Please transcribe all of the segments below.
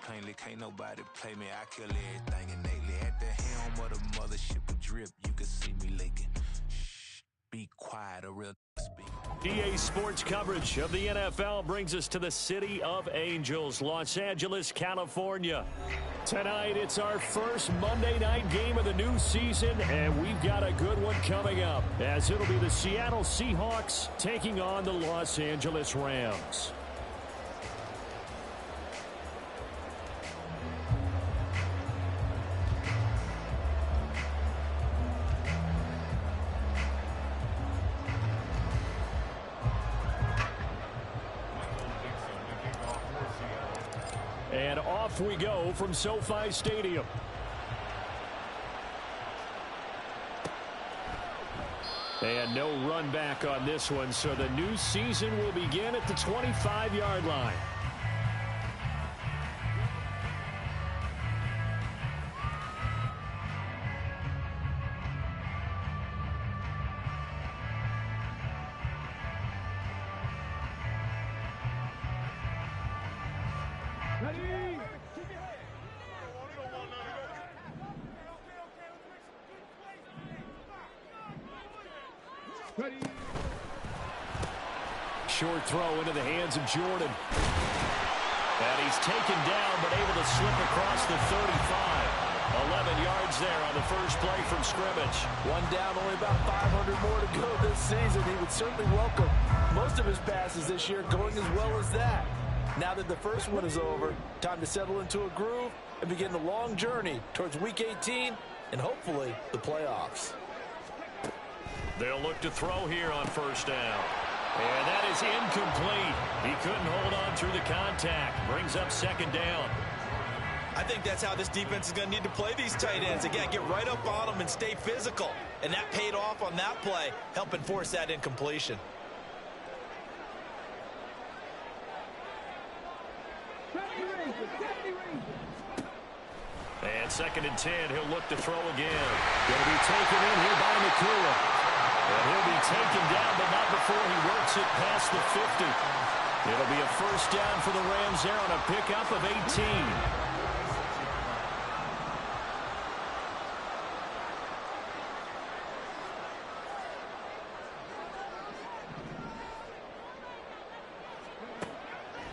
painless, can't nobody play me. I kill everything innately. At the helm of the mothership with drip, you can see me leaking. Shh, be quiet, a real speak. EA Sports coverage of the NFL brings us to the City of Angels, Los Angeles, California. Tonight, it's our first Monday night game of the new season, and we've got a good one coming up, as it'll be the Seattle Seahawks taking on the Los Angeles Rams. And off we go from SoFi Stadium. And no run back on this one, so the new season will begin at the 25-yard line. Short throw into the hands of Jordan. And he's taken down, but able to slip across the 35. 11 yards there on the first play from scrimmage. One down, only about 500 more to go this season. He would certainly welcome most of his passes this year going as well as that. Now that the first one is over, time to settle into a groove and begin the long journey towards Week 18 and hopefully the playoffs. They'll look to throw here on first down. And that is incomplete. He couldn't hold on through the contact. Brings up second down. I think that's how this defense is going to need to play these tight ends. Again, get right up on them and stay physical. And that paid off on that play, helping force that incompletion. And second and 10, he'll look to throw again. Going to be taken in here by Nakua. And he'll be taken down, but not before he works it past the 50. It'll be a first down for the Rams there on a pickup of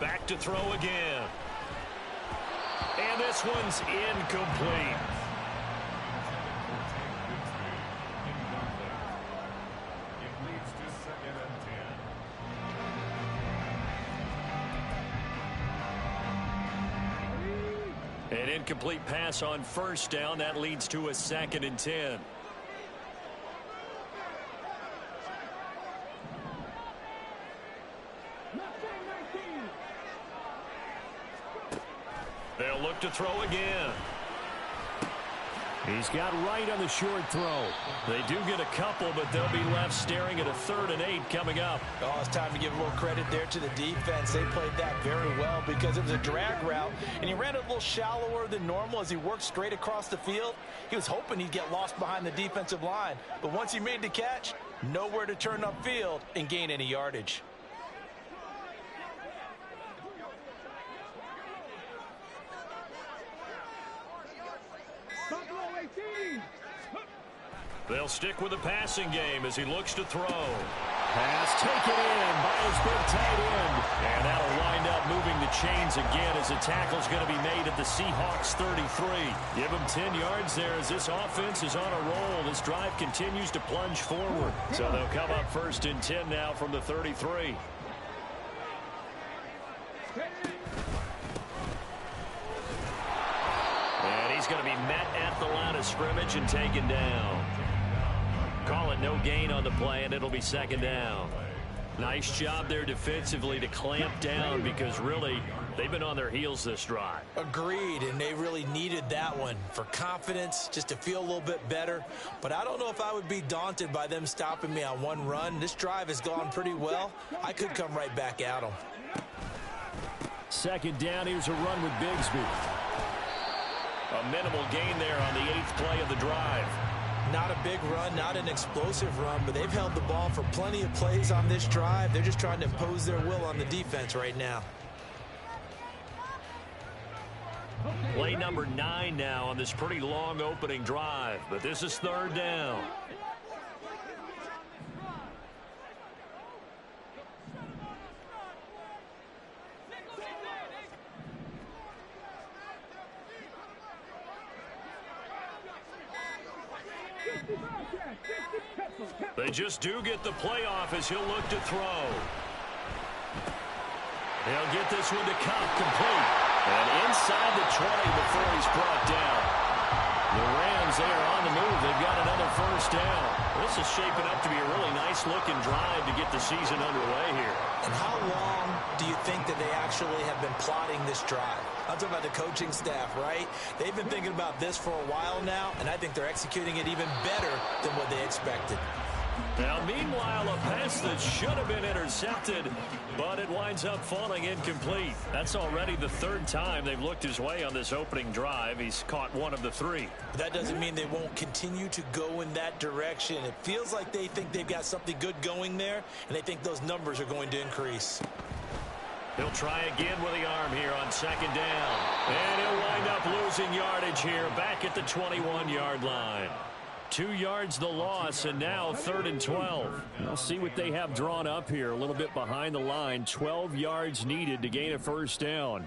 18. Back to throw again. And this one's incomplete. An incomplete pass on first down. That leads to a second and 10. They'll look to throw again. He's got right on the short throw. They do get a couple, but they'll be left staring at a 3rd and 8 coming up. Oh, it's time to give a little credit there to the defense. They played that very well because it was a drag route, and he ran it a little shallower than normal as he worked straight across the field. He was hoping he'd get lost behind the defensive line, but once he made the catch, nowhere to turn upfield and gain any yardage. They'll stick with the passing game as he looks to throw. Pass taken in by his big tight end. And that'll wind up moving the chains again as the tackle's going to be made at the Seahawks 33. Give him 10 yards there as this offense is on a roll. This drive continues to plunge forward. So they'll come up first and 10 now from the 33. And he's going to be met at the line of scrimmage and taken down. Call it no gain on the play, and it'll be second down. Nice job there defensively to clamp down because really they've been on their heels this drive. Agreed, and they really needed that one for confidence, just to feel a little bit better. But I don't know if I would be daunted by them stopping me on one run. This drive has gone pretty well. I could come right back at them. Second down, here's a run with Bigsby. A minimal gain there on the 8th play of the drive. Not a big run, not an explosive run, but they've held the ball for plenty of plays on this drive. They're just trying to impose their will on the defense right now. Play number 9 now on this pretty long opening drive, but this is third down. They just do get the playoff as he'll look to throw. He'll get this one to Cup complete. And inside the 20 before he's brought down. The Rams, they are on the move. They've got another first down. This is shaping up to be a really nice-looking drive to get the season underway here. And how long do you think that they actually have been plotting this drive? I'm talking about the coaching staff, right? They've been thinking about this for a while now, and I think they're executing it even better than what they expected. Now, meanwhile, a pass that should have been intercepted, but it winds up falling incomplete. That's already the third time they've looked his way on this opening drive. He's caught one of the 3. That doesn't mean they won't continue to go in that direction. It feels like they think they've got something good going there, and they think those numbers are going to increase. He'll try again with the arm here on second down. And he'll wind up losing yardage here back at the 21-yard line. 2 yards the loss, and now 3rd and 12. We'll see what they have drawn up here. A little bit behind the line. 12 yards needed to gain a first down.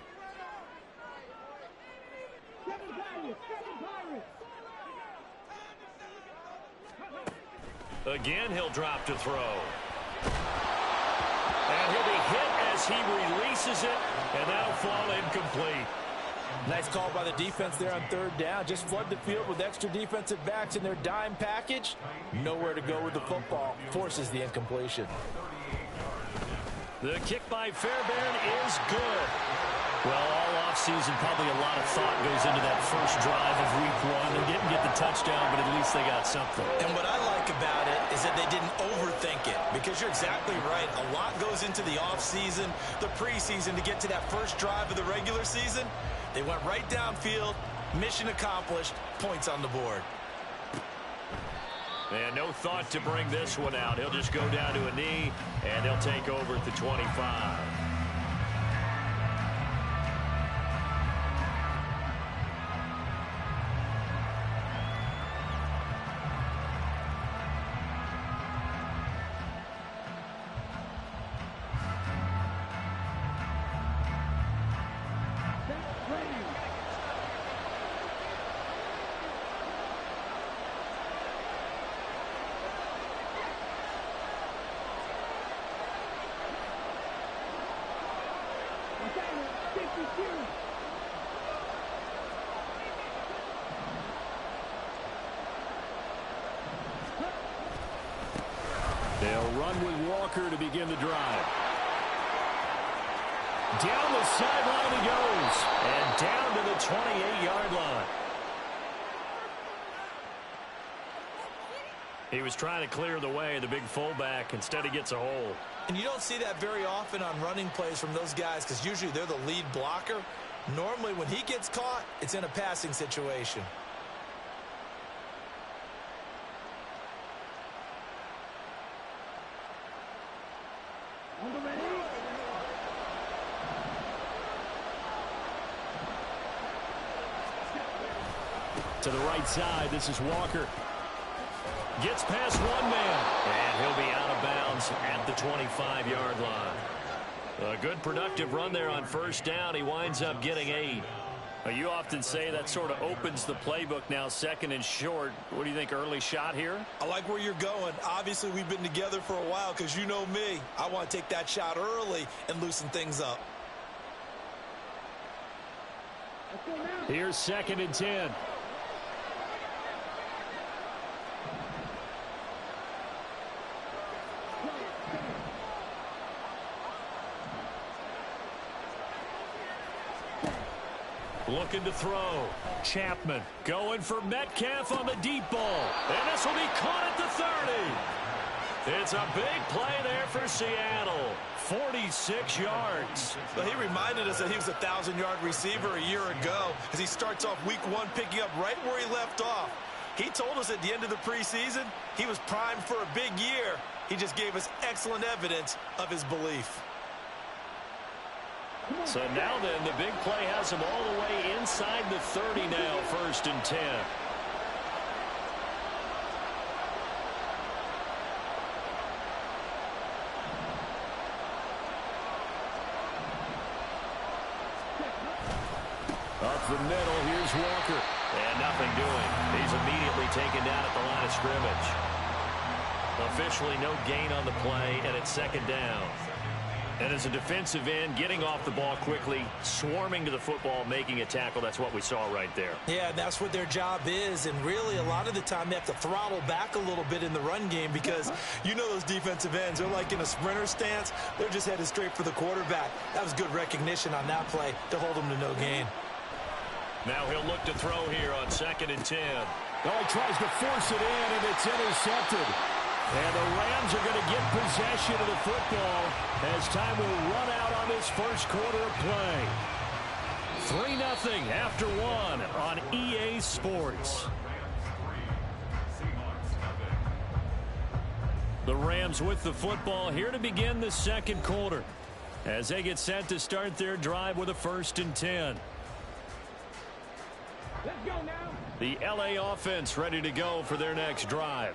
Again, he'll drop to throw. And he'll be hit as he releases it, and that'll fall incomplete. Nice call by the defense there on 3rd down. Just flood the field with extra defensive backs in their dime package. Nowhere to go with the football. Forces the incompletion. The kick by Fairbairn is good. Well, all offseason, probably a lot of thought goes into that first drive of week 1. They didn't get the touchdown, but at least they got something. And what I like about it is that they didn't overthink it, because you're exactly right. A lot goes into the offseason, the preseason to get to that first drive of the regular season. They went right downfield, mission accomplished, points on the board. And no thought to bring this one out. He'll just go down to a knee, and they'll take over at the 25. They'll run with Walker to begin the drive. Down the sideline he goes. And down to the 28-yard line. He was trying to clear the way, the big fullback. Instead, he gets a hole. And you don't see that very often on running plays from those guys, because usually they're the lead blocker. Normally, when he gets caught, it's in a passing situation. To the right side, this is Walker. Gets past one man, and he'll be out of bounds at the 25-yard line. A good productive run there on first down. He winds up getting 8. You often say that sort of opens the playbook now, 2nd and short. What do you think, early shot here? I like where you're going. Obviously, we've been together for a while, because you know me. I want to take that shot early and loosen things up. Here's 2nd and 10. Looking to throw. Chapman going for Metcalf on the deep ball. And this will be caught at the 30. It's a big play there for Seattle. 46 yards. But he reminded us that he was a 1,000-yard receiver a year ago, as he starts off week 1 picking up right where he left off. He told us at the end of the preseason he was primed for a big year. He just gave us excellent evidence of his belief. So now then, the big play has him all the way inside the 30 now, 1st and 10. Up the middle, here's Walker. And nothing doing. He's immediately taken down at the line of scrimmage. Officially no gain on the play, and it's 2nd down. And as a defensive end, getting off the ball quickly, swarming to the football, making a tackle, that's what we saw right there. Yeah, that's what their job is, and really a lot of the time they have to throttle back a little bit in the run game because you know those defensive ends, they're like in a sprinter stance. They're just headed straight for the quarterback. That was good recognition on that play to hold them to no gain. Now he'll look to throw here on 2nd and 10. Oh, he tries to force it in, and it's intercepted. And the Rams are going to get possession of the football as time will run out on this first quarter of play. 3-0 after 1 on EA Sports. The Rams with the football here to begin the second quarter as they get set to start their drive with a 1st and 10. Let's go now. The LA offense ready to go for their next drive.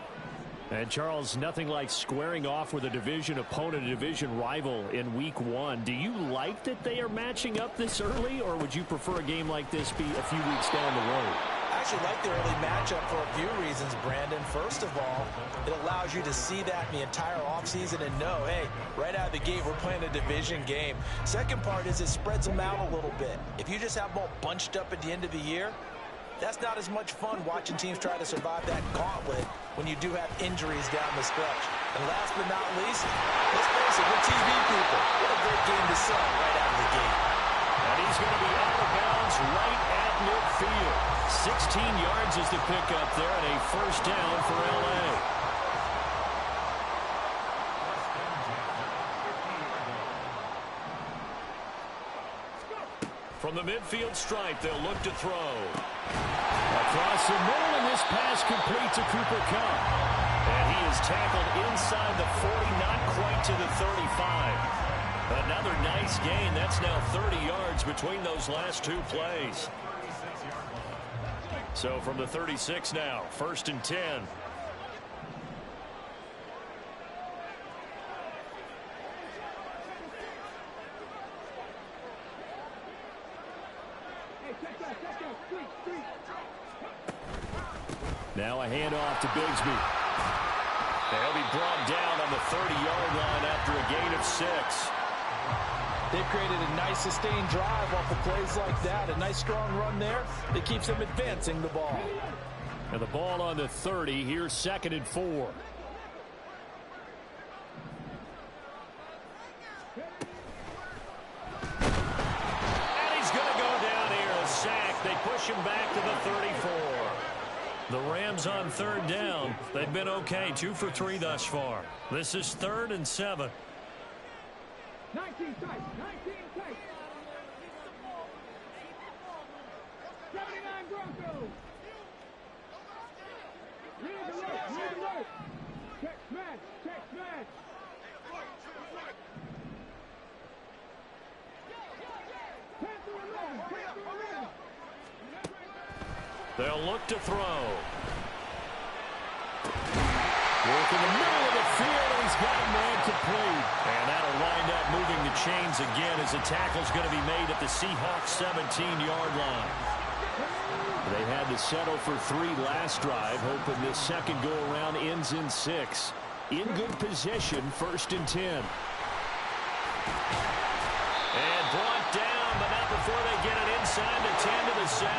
And, Charles, nothing like squaring off with a division opponent, a division rival in Week 1. Do you like that they are matching up this early, or would you prefer a game like this be a few weeks down the road? I actually like the early matchup for a few reasons, Brandon. First of all, it allows you to see that in the entire offseason and know, hey, right out of the gate, we're playing a division game. Second part is it spreads them out a little bit. If you just have them all bunched up at the end of the year, that's not as much fun watching teams try to survive that gauntlet when you do have injuries down the stretch. And last but not least, let's face it, we're TV people. What a great game to sell right out of the gate. And he's going to be out of bounds right at midfield. 16 yards is the pickup there, and a 1st down for L.A. From the midfield stripe, they'll look to throw. Across the middle, and this pass complete to Cooper Kupp. And he is tackled inside the 40, not quite to the 35. Another nice gain. That's now 30 yards between those last two plays. So from the 36 now, 1st and 10. Now a handoff to Bigsby. They'll be brought down on the 30-yard line after a gain of 6. They've created a nice sustained drive off of plays like that. A nice strong run there that keeps them advancing the ball. And the ball on the 30. Here's 2nd and 4. And he's going to go down here. A sack. They push him back to the 34. The Rams on 3rd down. They've been okay. 2 for 3 thus far. This is 3rd and 7. 19 tight. 19 tight. 79 Broncos. Read the rope. Read the rope. Check smash. Check smash. Panther 11. Panther 11. They'll look to throw. Work in the middle of the field, and he's got a man complete. And that'll wind up moving the chains again as the tackle's going to be made at the Seahawks 17-yard line. They had to settle for 3 last drive, hoping this second go-around ends in 6. In good position, 1st and 10. And brought down, but not before they get it inside the 10 to the 7.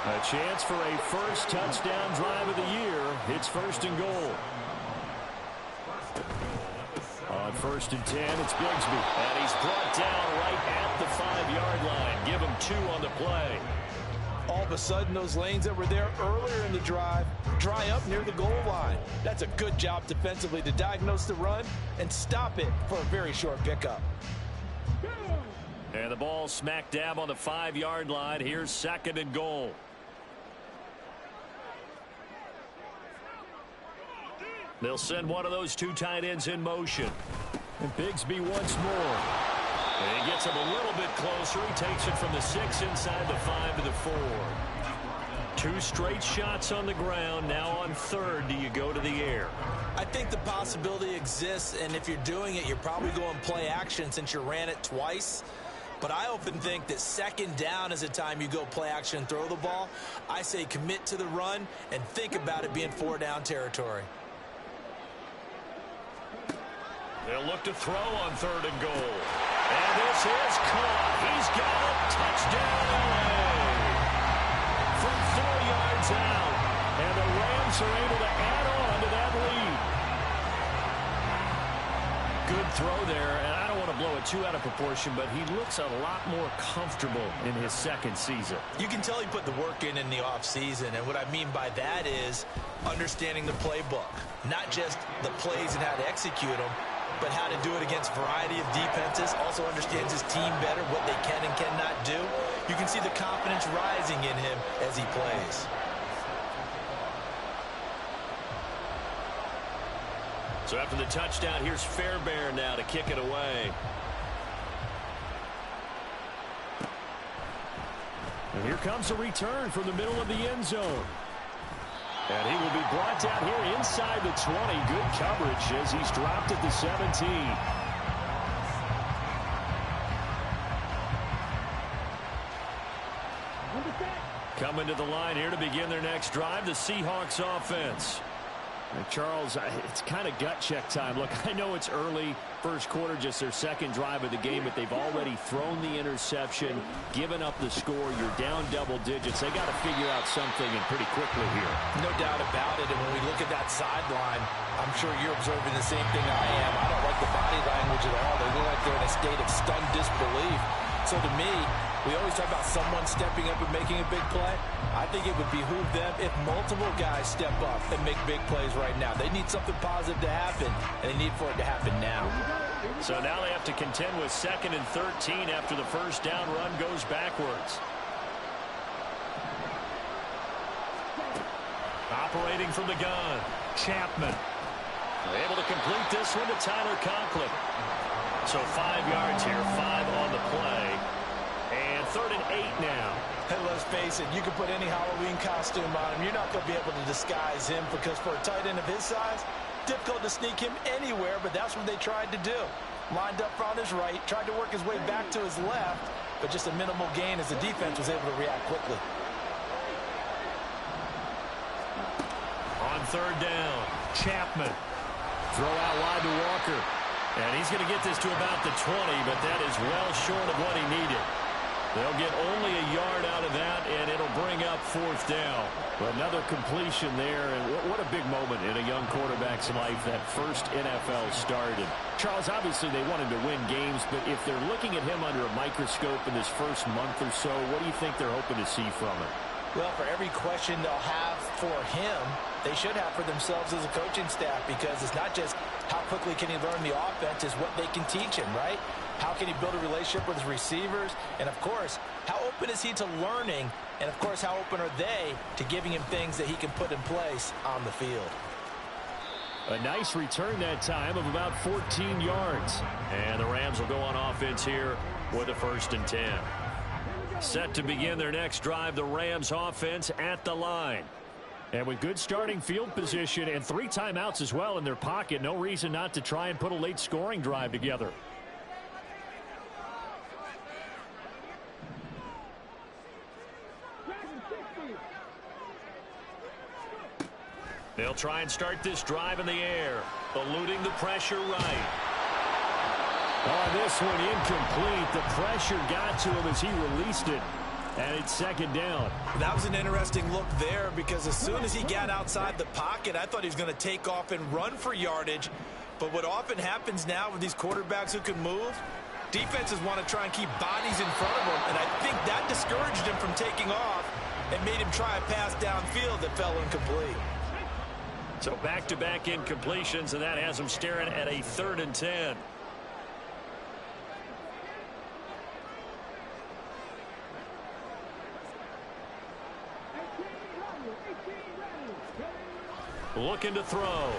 A chance for a first touchdown drive of the year. It's 1st and goal. On 1st and 10, it's Bigsby. And he's brought down right at the 5-yard line. Give him 2 on the play. All of a sudden, those lanes that were there earlier in the drive dry up near the goal line. That's a good job defensively to diagnose the run and stop it for a very short pickup. And the ball smack dab on the 5-yard line. Here's 2nd and goal. They'll send one of those 2 tight ends in motion. And Bigsby once more. And he gets him a little bit closer. He takes it from the 6 inside the 5 to the 4. 2 straight shots on the ground. Now on 3rd, do you go to the air? I think the possibility exists, and if you're doing it, you're probably going play action since you ran it twice. But I often think that 2nd down is the time you go play action and throw the ball. I say commit to the run and think about it being 4 down territory. They'll look to throw on 3rd and goal. And this is caught. He's got it. Touchdown, LA. From 4 yards out. And the Rams are able to add on to that lead. Good throw there. And I don't want to blow it too out of proportion, but he looks a lot more comfortable in his 2nd season. You can tell he put the work in the offseason. And what I mean by that is understanding the playbook. Not just the plays and how to execute them, but how to do it against a variety of defenses. Also understands his team better, what they can and cannot do. You can see the confidence rising in him as he plays. So after the touchdown, here's Fairbairn now to kick it away. And here comes a return from the middle of the end zone. And he will be brought down here inside the 20. Good coverage as he's dropped at the 17. Coming to the line here to begin their next drive, the Seahawks offense. And Charles, it's kind of gut check time. Look, I know it's early, first quarter, just their 2nd drive of the game, but they've already thrown the interception, given up the score. You're down double digits. They got to figure out something, and pretty quickly here. No doubt about it. And when we look at that sideline, I'm sure you're observing the same thing I am. I don't like the body language at all. They look like they're in a state of stunned disbelief. So to me, we always talk about someone stepping up and making a big play. I think it would behoove them if multiple guys step up and make big plays right now. They need something positive to happen, and they need for it to happen now. So now they have to contend with 2nd and 13 after the first down run goes backwards. Operating from the gun, Chapman. Able to complete this one to Tyler Conklin. So 5 yards here, 5 on the play. And 3rd and 8 now. Hey, let's face it, you can put any Halloween costume on him. You're not going to be able to disguise him because for a tight end of his size, difficult to sneak him anywhere, but that's what they tried to do. Lined up on his right, tried to work his way back to his left, but just a minimal gain as the defense was able to react quickly. On 3rd down, Chapman. Throw out wide to Walker. And he's going to get this to about the 20, but that is well short of what he needed. They'll get only a yard out of that, and it'll bring up 4th down. Another completion there, and what a big moment in a young quarterback's life, that first NFL start. And Charles, obviously they want him to win games, but if they're looking at him under a microscope in this first month or so, what do you think they're hoping to see from him? Well, for every question they'll have for him, they should have for themselves as a coaching staff, because it's not just how quickly can he learn the offense, it's what they can teach him, right? How can he build a relationship with his receivers? And, of course, how open is he to learning? And, of course, how open are they to giving him things that he can put in place on the field? A nice return that time of about 14 yards. And the Rams will go on offense here with a 1st and 10. Set to begin their next drive, the Rams offense at the line. And with good starting field position and 3 timeouts as well in their pocket, no reason not to try and put a late scoring drive together. They'll try and start this drive in the air, eluding the pressure right. On this one, incomplete. The pressure got to him as he released it. And it's 2nd down. That was an interesting look there, because as soon as he got outside the pocket, I thought he was going to take off and run for yardage. But what often happens now with these quarterbacks who can move, defenses want to try and keep bodies in front of them. And I think that discouraged him from taking off and made him try a pass downfield that fell incomplete. So back-to-back incompletions, and that has him staring at a 3rd and 10. Looking to throw.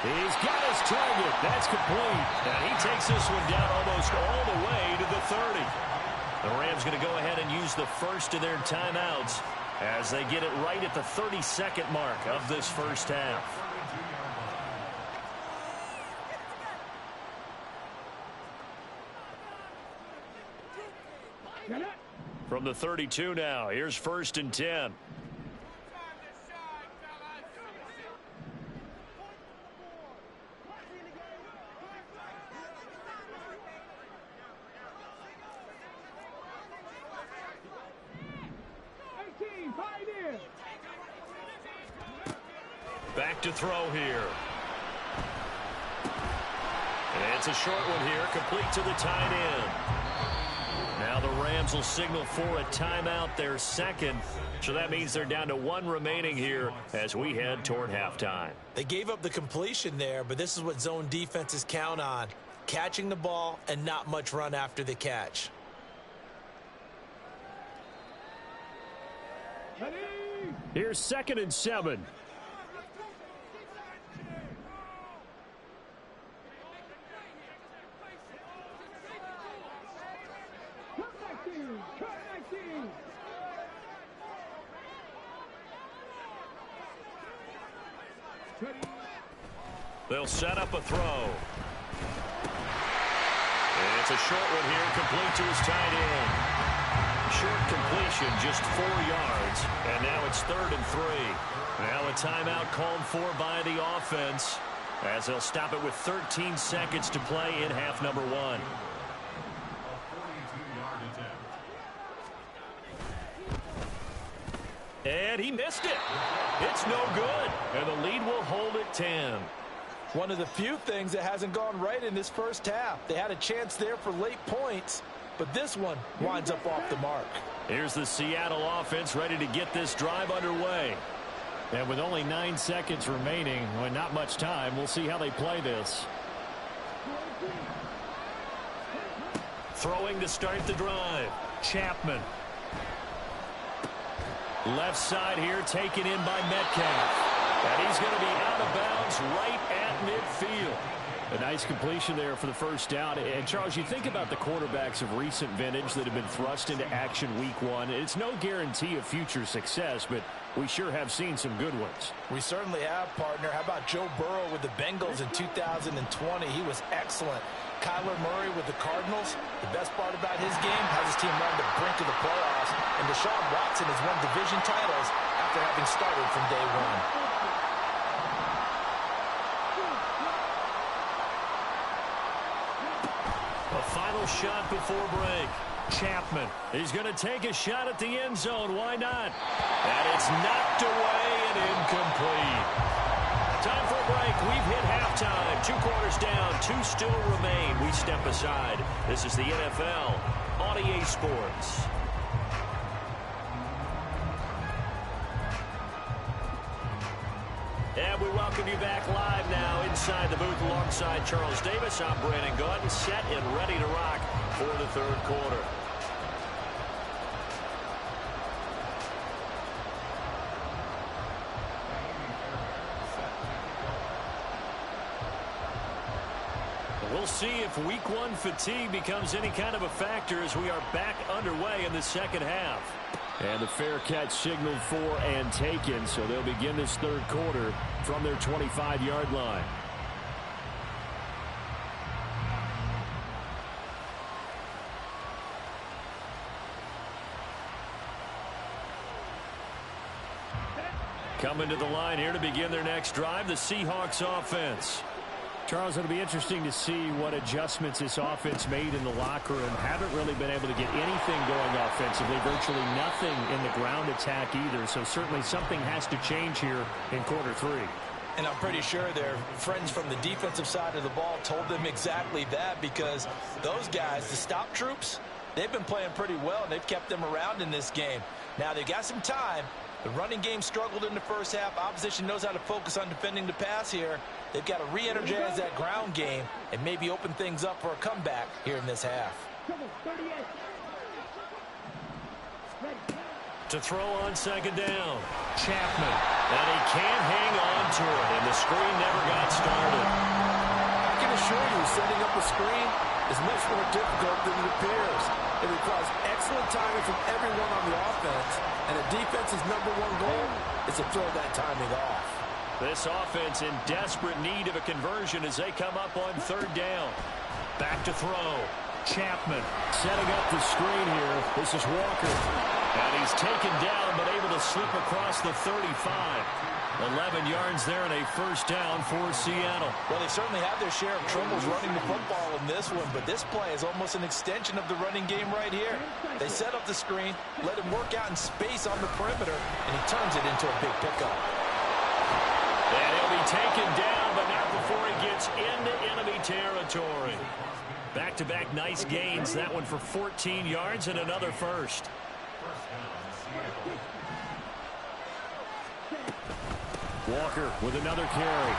He's got his target. That's complete. And he takes this one down almost all the way to the 30. The Rams going to go ahead and use the first of their timeouts as they get it right at the 32nd mark of this first half. From the 32 now, here's 1st and 10. Back to throw here. And it's a short one here, complete to the tight end. Now the Rams will signal for a timeout, their second. So that means they're down to one remaining here as we head toward halftime. They gave up the completion there, but this is what zone defenses count on. Catching the ball and not much run after the catch. Here's 2nd and 7. They'll set up a throw. And it's a short one here, complete to his tight end. Short completion, just 4 yards. And now it's 3rd and 3. Now a timeout called for by the offense as they'll stop it with 13 seconds to play in half number 1. And he missed it. It's no good. And the lead will hold at 10. One of the few things that hasn't gone right in this first half. They had a chance there for late points, but this one winds up off the mark. Here's the Seattle offense ready to get this drive underway. And with only 9 seconds remaining, well, not much time, we'll see how they play this. Throwing to start the drive. Chapman. Left side here taken in by Metcalf. And he's going to be out of bounds right at midfield. A nice completion there for the first down. And, Charles, you think about the quarterbacks of recent vintage that have been thrust into action week 1. It's no guarantee of future success, but we sure have seen some good ones. We certainly have, partner. How about Joe Burrow with the Bengals in 2020? He was excellent. Kyler Murray with the Cardinals. The best part about his game has his team run to the brink of the playoffs. And Deshaun Watson has won division titles after having started from day 1. A final shot before break. Chapman. He's going to take a shot at the end zone. Why not? And it's knocked away and incomplete. Time for a break. We've hit halftime. 2 quarters down. 2 still remain. We step aside. This is the NFL on EA Sports. And we welcome you back live now inside the booth alongside Charles Davis. I'm Brandon Gaudin, set and ready to rock for the 3rd quarter. We'll see if week 1 fatigue becomes any kind of a factor as we are back underway in the second half. And the fair catch signaled for and taken, so they'll begin this 3rd quarter from their 25-yard line. Coming to the line here to begin their next drive, the Seahawks offense. Charles, it'll be interesting to see what adjustments this offense made in the locker room. Haven't really been able to get anything going offensively. Virtually nothing in the ground attack either. So certainly something has to change here in quarter 3. And I'm pretty sure their friends from the defensive side of the ball told them exactly that, because those guys, the stop troops, they've been playing pretty well, and they've kept them around in this game. Now, they've got some time. The running game struggled in the first half. Opposition knows how to focus on defending the pass here. They've got to re-energize that ground game and maybe open things up for a comeback here in this half. To throw on second down. Chapman. And he can't hang on to it, and the screen never got started. I can assure you, setting up a screen is much more difficult than it appears. It requires excellent timing from everyone on the offense, and the defense's #1 goal is to throw that timing off. This offense in desperate need of a conversion as they come up on third down. Back to throw. Chapman setting up the screen here. This is Walker. And he's taken down but able to slip across the 35. 11 yards there and a first down for Seattle. Well, they certainly had their share of troubles running the football in this one, but this play is almost an extension of the running game right here. They set up the screen, let him work out in space on the perimeter, and he turns it into a big pickup. And he'll be taken down, but not before he gets into enemy territory. Back-to-back nice gains. That one for 14 yards and another first. Walker with another carry.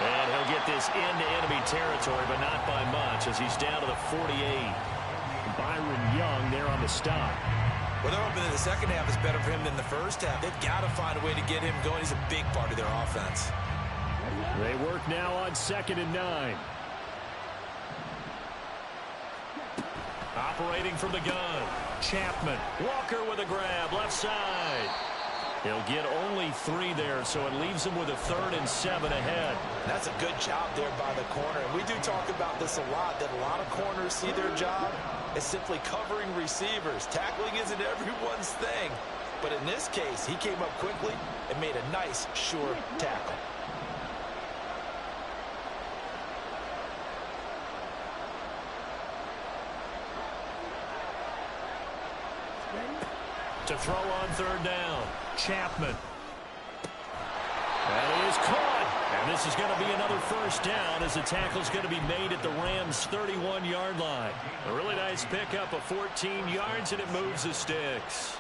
And he'll get this into enemy territory, but not by much as he's down to the 48. Byron Young there on the stop. Well, they're hoping that the second half is better for him than the first half. They've got to find a way to get him going. He's a big part of their offense. They work now on 2nd and 9. Operating from the gun. Chapman. Walker with a grab. Left side. He'll get only 3 there, so it leaves him with a 3rd and 7 ahead. That's a good job there by the corner. And we do talk about this a lot, that a lot of corners see their job as simply covering receivers. Tackling isn't everyone's thing. But in this case, he came up quickly and made a nice, sure tackle. To throw on 3rd down. Chapman. That is caught. And this is going to be another first down as the tackle's going to be made at the Rams' 31-yard line. A really nice pickup of 14 yards, and it moves the sticks.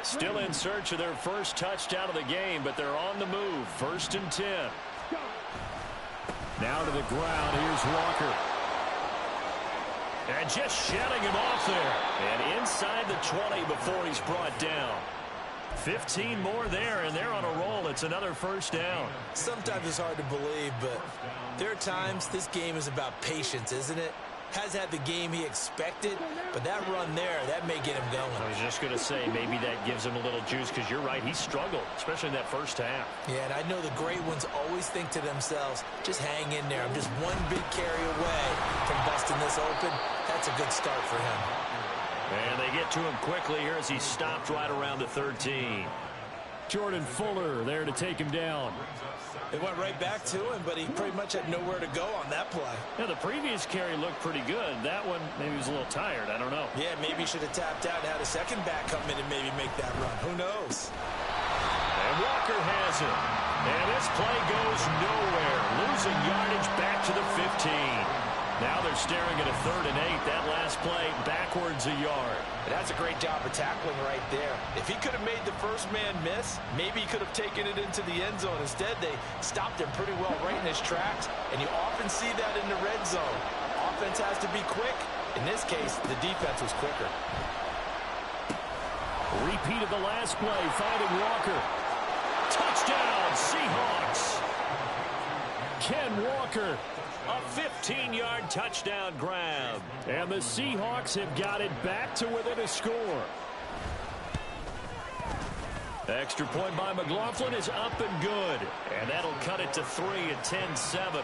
Still in search of their first touchdown of the game, but they're on the move. 1st and 10. Now to the ground. Here's Walker. And just shedding him off there. And inside the 20 before he's brought down. 15 more there, and they're on a roll. It's another first down. Sometimes it's hard to believe, but there are times this game is about patience, isn't it? Has had the game he expected, but that run there, that may get him going. I was just going to say, maybe that gives him a little juice, because you're right, he struggled, especially in that first half. Yeah, and I know the great ones always think to themselves, just hang in there. I'm just one big carry away from busting this open. That's a good start for him. And they get to him quickly here as he stopped right around the 13. Jordan Fuller there to take him down. It went right back to him, but he pretty much had nowhere to go on that play. Yeah, the previous carry looked pretty good. That one, maybe he was a little tired. I don't know. Yeah, maybe he should have tapped out and had a second back come in and maybe make that run. Who knows? And Walker has it. And this play goes nowhere. Losing yardage back to the 15. Now they're staring at a 3rd and 8. That last play backwards a yard. That's a great job of tackling right there. If he could have made the first man miss, maybe he could have taken it into the end zone. Instead, they stopped him pretty well right in his tracks, and you often see that in the red zone. Offense has to be quick. In this case, the defense was quicker. Repeat of the last play, finding Walker. Touchdown, Seahawks. Ken Walker. A 15-yard touchdown grab. And the Seahawks have got it back to within a score. Extra point by McLaughlin is up and good. And that'll cut it to 3 at 10-7.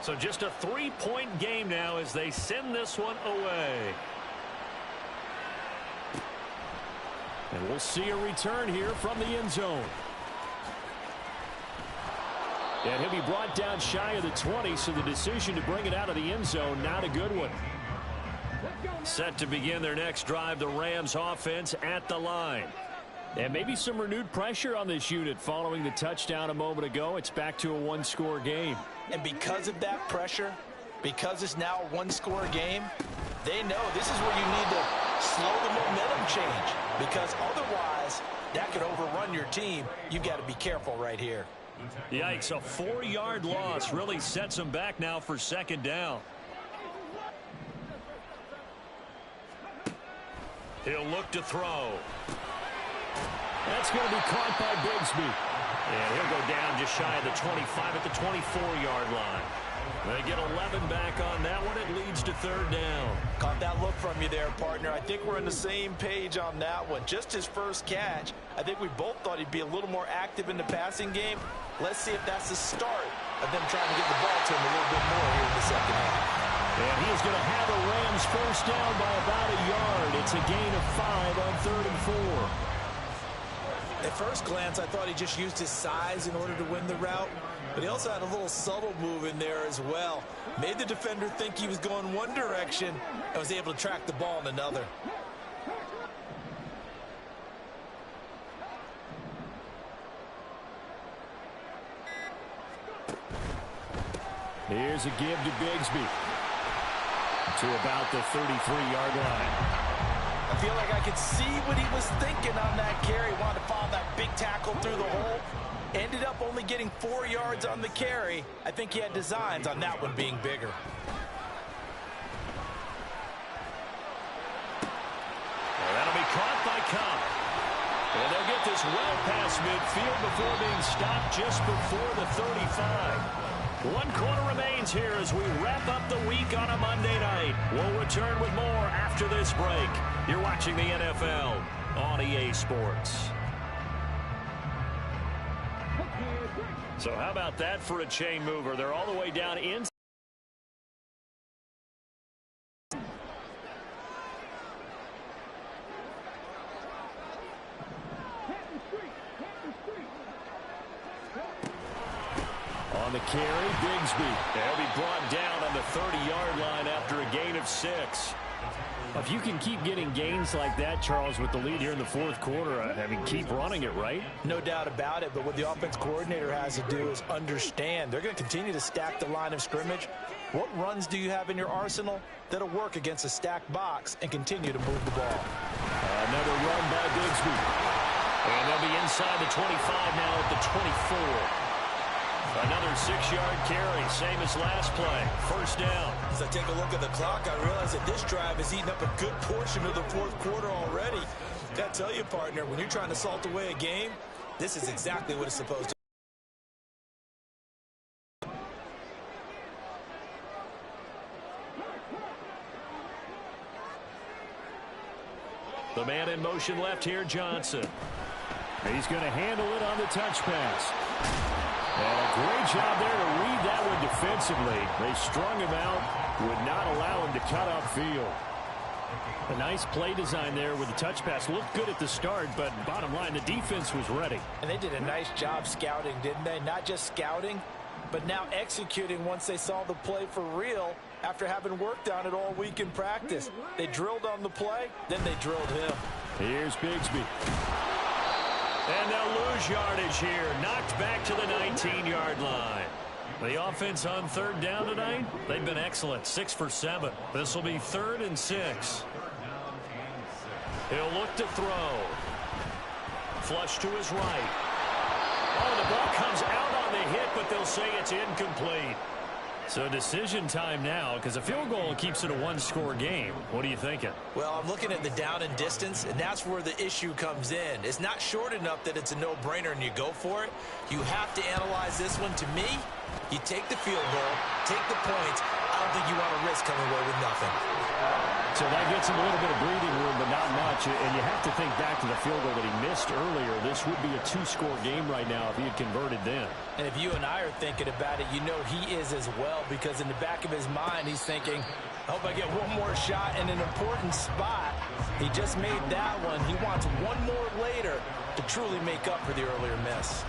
So just a 3-point game now as they send this one away. And we'll see a return here from the end zone. And he'll be brought down shy of the 20, so the decision to bring it out of the end zone, not a good one. Set to begin their next drive, the Rams offense at the line. And maybe some renewed pressure on this unit following the touchdown a moment ago. It's back to a 1-score game. And because of that pressure, Because it's now a one-score game, they know this is where you need to slow the momentum change, because otherwise that could overrun your team. You've got to be careful right here. Yikes, a 4-yard loss really sets them back now for second down. He'll look to throw. That's going to be caught by Bigsby. And he'll go down just shy of the 25 at the 24-yard line. They get 11 back on that one. It leads to third down. Caught that look from you there, partner. I think we're on the same page on that one. Just his first catch. I think we both thought he'd be a little more active in the passing game. Let's see if that's the start of them trying to get the ball to him a little bit more here in the second half. And he is going to have the Rams first down by about a yard. It's a gain of 5 on 3rd and 4. At first glance, I thought he just used his size in order to win the route, but he also had a little subtle move in there as well. Made the defender think he was going one direction and was able to track the ball in another. Here's a give to Bigsby to about the 33-yard line. I feel like I could see what he was thinking on that carry. Wanted to follow that big tackle through the hole. Ended up only getting 4 yards on the carry. I think he had designs on that one being bigger. Well, that'll be caught by Cup. And they'll get this well past midfield before being stopped just before the 35. 1 quarter remains here as we wrap up the week on a Monday night. We'll return with more after this break. You're watching the NFL on EA Sports. So how about that for a chain mover? They're all the way down in. On the carry, Bigsby. They'll be brought down on the 30-yard line after a gain of 6. If you can keep getting gains like that, Charles, with the lead here in the 4th quarter, I mean, keep running it, right? No doubt about it, but what the offense coordinator has to do is understand. They're going to continue to stack the line of scrimmage. What runs do you have in your arsenal that'll work against a stacked box and continue to move the ball? Another run by Bigsby. And they'll be inside the 25 now at the 24. Another 6-yard carry, same as last play. First down. As I take a look at the clock, I realize that this drive has eaten up a good portion of the 4th quarter already. Got to tell you, partner, when you're trying to salt away a game, this is exactly what it's supposed to. The man in motion left here, Johnson. He's going to handle it on the touch pass. And a great job there to read that one defensively. They strung him out, would not allow him to cut upfield. A nice play design there with the touch pass. Looked good at the start, but bottom line, the defense was ready. And they did a nice job scouting, didn't they? Not just scouting, but now executing once they saw the play for real after having worked on it all week in practice. They drilled on the play, then they drilled him. Here's Bigsby. And they'll lose yardage here. Knocked back to the 19-yard line. The offense on 3rd down tonight, they've been excellent. 6 for 7. This will be 3rd and 6. He'll look to throw. Flush to his right. Oh, the ball comes out on the hit, but they'll say it's incomplete. So decision time now, because a field goal keeps it a 1-score game. What are you thinking? Well, I'm looking at the down and distance, and that's where the issue comes in. It's not short enough that it's a no-brainer and you go for it. You have to analyze this one. To me, you take the field goal, take the points. I don't think you want to risk coming away with nothing. So that gets him a little bit of breathing room, but not much. And you have to think back to the field goal that he missed earlier. This would be a 2-score game right now if he had converted then. And if you and I are thinking about it, you know he is as well, because in the back of his mind, he's thinking, I hope I get one more shot in an important spot. He just made that one. He wants one more later to truly make up for the earlier miss.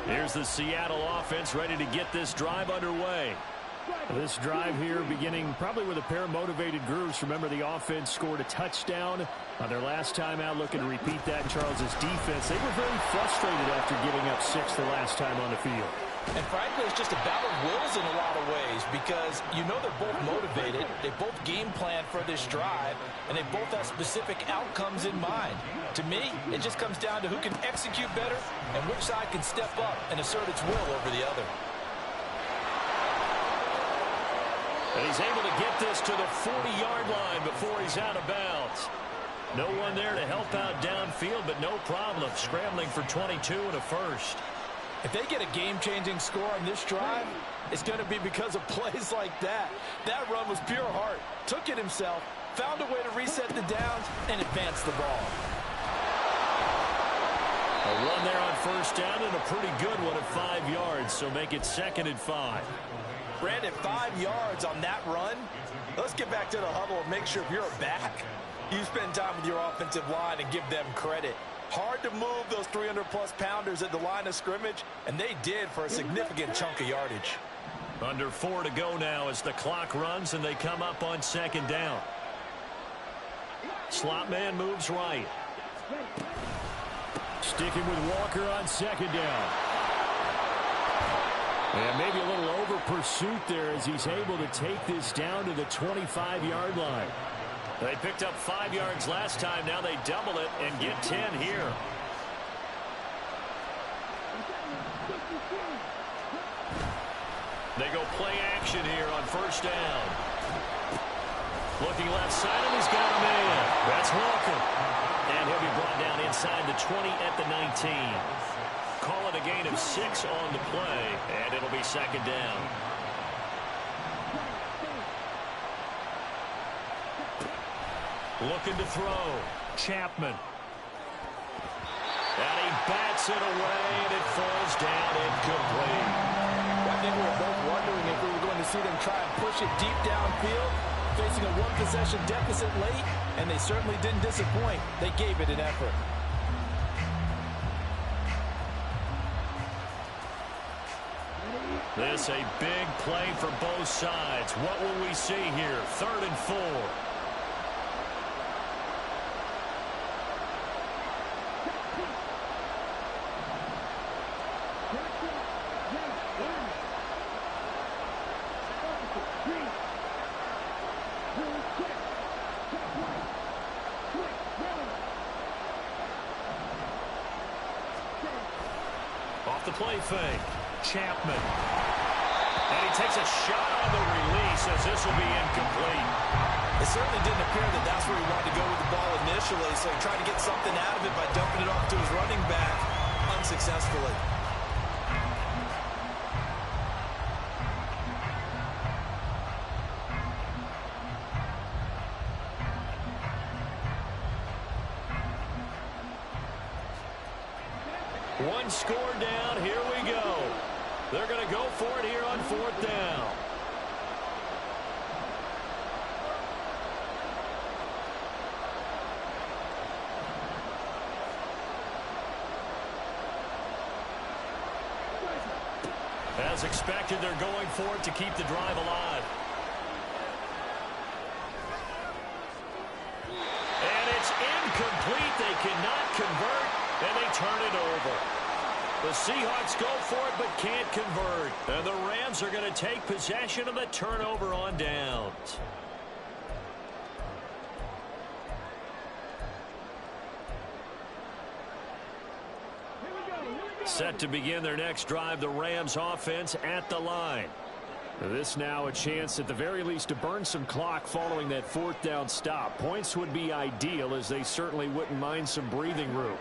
Here's the Seattle offense ready to get this drive underway. This drive here beginning probably with a pair of motivated groups. Remember, the offense scored a touchdown on their last time out. Looking to repeat that in Charles's defense. They were very frustrated after giving up 6 the last time on the field. And frankly, it's just a battle of wills in a lot of ways because you know they're both motivated. They both game plan for this drive, and they both have specific outcomes in mind. To me, it just comes down to who can execute better and which side can step up and assert its will over the other. And he's able to get this to the 40-yard line before he's out of bounds. No one there to help out downfield, but no problem scrambling for 22 and a first. If they get a game-changing score on this drive, it's going to be because of plays like that. That run was pure heart. Took it himself, found a way to reset the downs, and advance the ball. A run there on first down and a pretty good one at 5 yards, so make it 2nd and 5. Brandon, 5 yards on that run. Let's get back to the huddle and make sure if you're a back, you spend time with your offensive line and give them credit. Hard to move those 300-plus pounders at the line of scrimmage, and they did for a significant chunk of yardage. Under 4 to go now as the clock runs and they come up on 2nd down. Slot man moves right. Sticking with Walker on 2nd down. And maybe a little over pursuit there as he's able to take this down to the 25-yard line. They picked up 5 yards last time. Now they double it and get 10 here. They go play action here on first down. Looking left side, and he's got a man. That's Walker. And he'll be brought down inside the 20 at the 19. Call it a gain of 6 on the play, and it'll be 2nd down. Looking to throw. Chapman. And he bats it away, and it falls down incomplete. I think we were both wondering if we were going to see them try and push it deep downfield, facing a one-possession deficit late, and they certainly didn't disappoint. They gave it an effort. This a big play for both sides. What will we see here? 3rd and 4. Off the play fake. Chapman. And he takes a shot on the release as this will be incomplete. It certainly didn't appear that that's where he wanted to go with the ball initially, so he tried to get something out of it by dumping it off to his running back unsuccessfully. One score down. Here we go. They're going to go for it here on 4th down. As expected, they're going for it to keep the drive alive. And it's incomplete. They cannot convert, and they turn it over. The Seahawks go for it but can't convert. And the Rams are going to take possession of the turnover on downs. Set to begin their next drive, the Rams offense at the line. This now a chance at the very least to burn some clock following that 4th down stop. Points would be ideal as they certainly wouldn't mind some breathing room.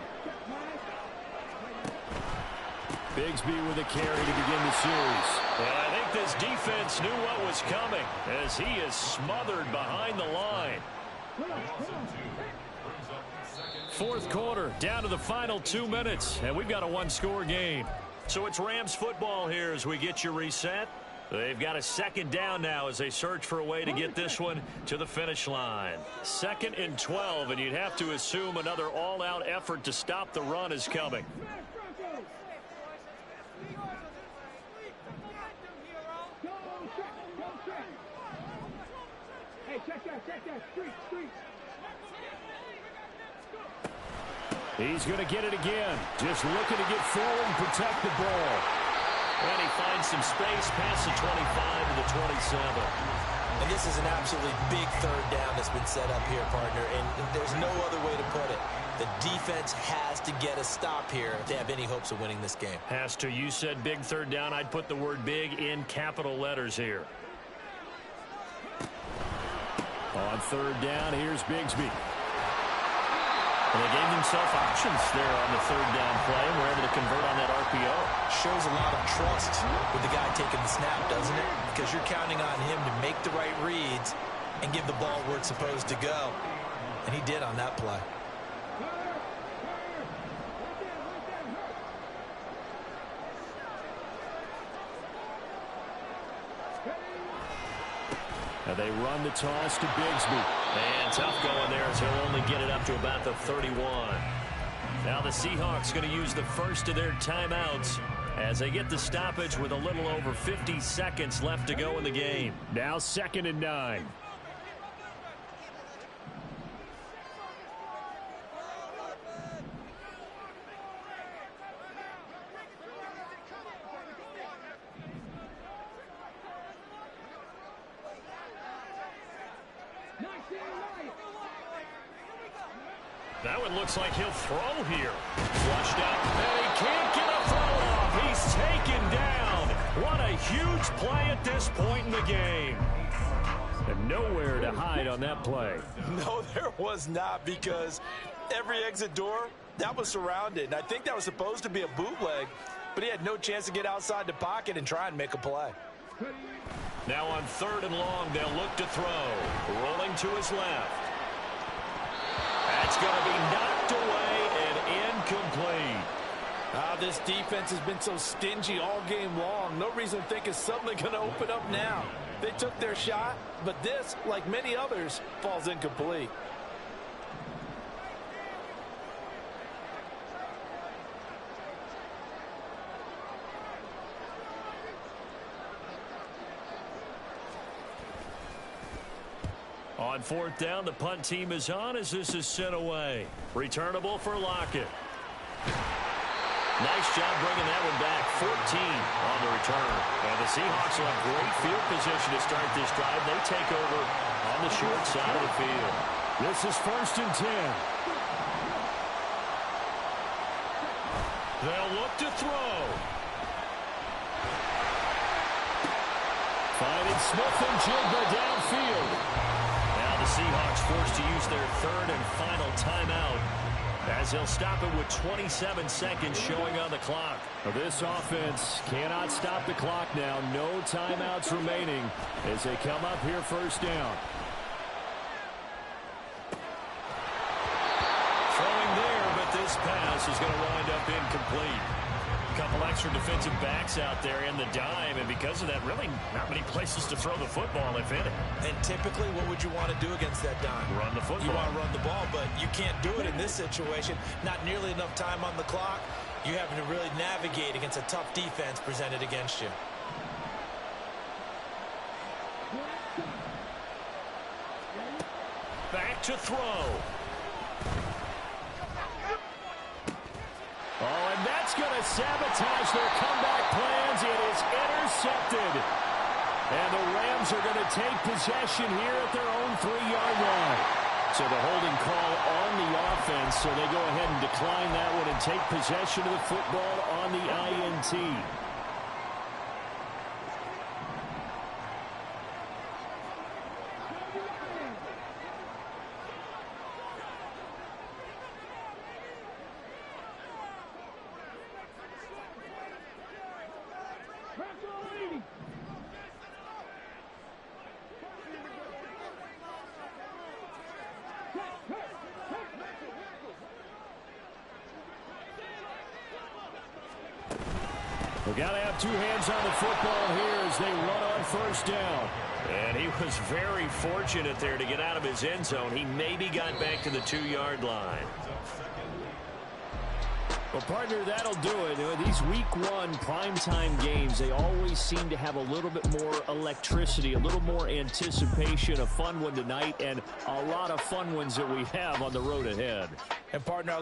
Bigsby with a carry to begin the series. And I think this defense knew what was coming as he is smothered behind the line. 4th quarter, down to the final 2 minutes, and we've got a one-score game. So it's Rams football here as we get you reset. They've got a 2nd down now as they search for a way to get this one to the finish line. 2nd and 12, and you'd have to assume another all-out effort to stop the run is coming. Check that. Street. He's going to get it again. Just looking to get forward and protect the ball. And he finds some space past the 25 to the 27. And this is an absolutely big third down that's been set up here, partner, and there's no other way to put it. The defense has to get a stop here if they have any hopes of winning this game. Has to. You said big third down. I'd put the word big in capital letters here. On third down, here's Bigsby. And they gave themselves options there on the third down play, and were able to convert on that RPO. Shows a lot of trust with the guy taking the snap, doesn't it? Because you're counting on him to make the right reads and give the ball where it's supposed to go. And he did on that play. And they run the toss to Bigsby. And tough going there as he'll only get it up to about the 31. Now the Seahawks going to use the first of their timeouts as they get the stoppage with a little over 50 seconds left to go in the game. Now 2nd and 9. That one looks like he'll throw here. Flushed out, and he can't get a throw off. He's taken down. What a huge play at this point in the game. And nowhere to hide on that play. No, there was not, because every exit door, that was surrounded. And I think that was supposed to be a bootleg, but he had no chance to get outside the pocket and try and make a play. Now on 3rd and long, they'll look to throw. Rolling to his left. That's going to be knocked away and incomplete. This defense has been so stingy all game long. No reason to think it's suddenly going to open up now. They took their shot, but this, like many others, falls incomplete. On 4th down, the punt team is on as this is sent away. Returnable for Lockett. Nice job bringing that one back. 14 on the return. And the Seahawks will have great field position to start this drive. They take over on the short side of the field. This is 1st and 10. They'll look to throw. Finding Smith and Jigba downfield. Now the Seahawks forced to use their 3rd and final timeout, as they'll stop it with 27 seconds showing on the clock. This offense cannot stop the clock now. No timeouts remaining as they come up here 1st down. Throwing there, but this pass is going to wind up incomplete. A couple extra defensive backs out there in the dime, and because of that, really not many places to throw the football, if any. And typically, what would you want to do against that dime? Run the football. You want to run the ball, but you can't do it in this situation. Not nearly enough time on the clock. You having to really navigate against a tough defense presented against you. Back to throw. Oh, and that's going to sabotage their comeback plans. It is intercepted. And the Rams are going to take possession here at their own 3-yard line. So the holding call on the offense, so they go ahead and decline that one and take possession of the football on the INT. We've got to have two hands on the football here as they run on 1st down. And he was very fortunate there to get out of his end zone. He maybe got back to the 2-yard line. Well, partner, that'll do it. These week one primetime games, they always seem to have a little bit more electricity, a little more anticipation. A fun one tonight, and a lot of fun ones that we have on the road ahead. And partner,